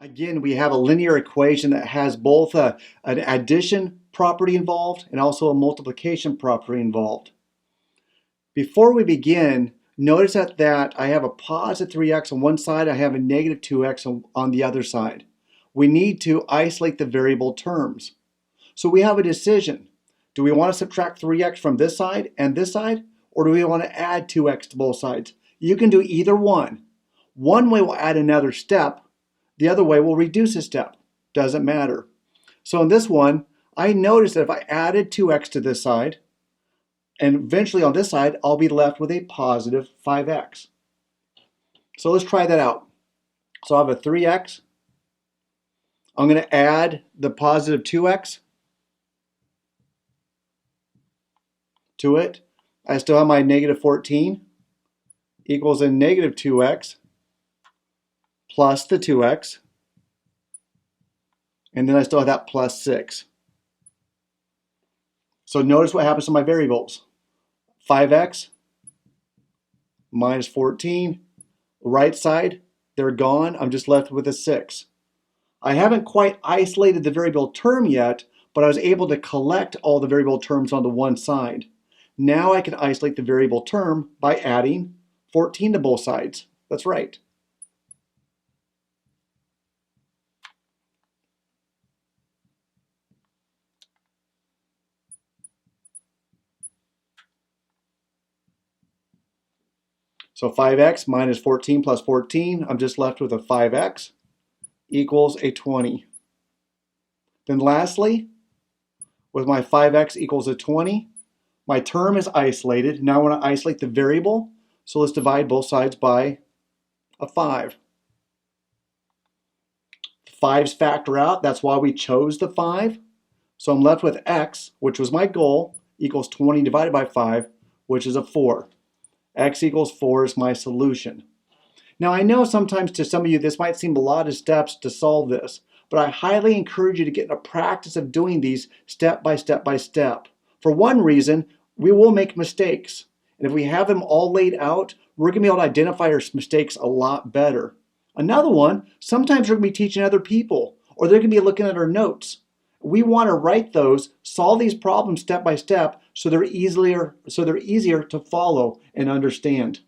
Again, we have a linear equation that has both an addition property involved and also a multiplication property involved. Before we begin, notice that I have a positive 3x on one side, I have a negative 2x on the other side. We need to isolate the variable terms. So we have a decision. Do we want to subtract 3x from this side and this side, or do we want to add 2x to both sides? You can do either one. One way will add another step, the other way will reduce a step. Doesn't matter. So in this one, I noticed that if I added 2x to this side, and eventually on this side, I'll be left with a positive 5x. So let's try that out. So I have a 3x. I'm going to add the positive 2x to it. I still have my negative 14 equals a negative 2x plus the 2x. And then I still have that plus 6. So notice what happens to my variables. 5x minus 14. Right side, they're gone. I'm just left with a 6. I haven't quite isolated the variable term yet, but I was able to collect all the variable terms on the one side. Now I can isolate the variable term by adding 14 to both sides. That's right. So 5x minus 14 plus 14, I'm just left with a 5x equals a 20. Then lastly, with my 5x equals a 20, my term is isolated. Now I want to isolate the variable, so let's divide both sides by a 5. The 5's factor out, that's why we chose the 5. So I'm left with x, which was my goal, equals 20 divided by 5, which is a 4. X equals 4 is my solution. Now I know sometimes to some of you this might seem a lot of steps to solve this, but I highly encourage you to get in a practice of doing these step by step by step. For one reason, we will make mistakes. And if we have them all laid out, we're going to be able to identify our mistakes a lot better. Another one, sometimes we're going to be teaching other people, or they're going to be looking at our notes. We want to write those, solve these problems step by step, so they're easier to follow and understand.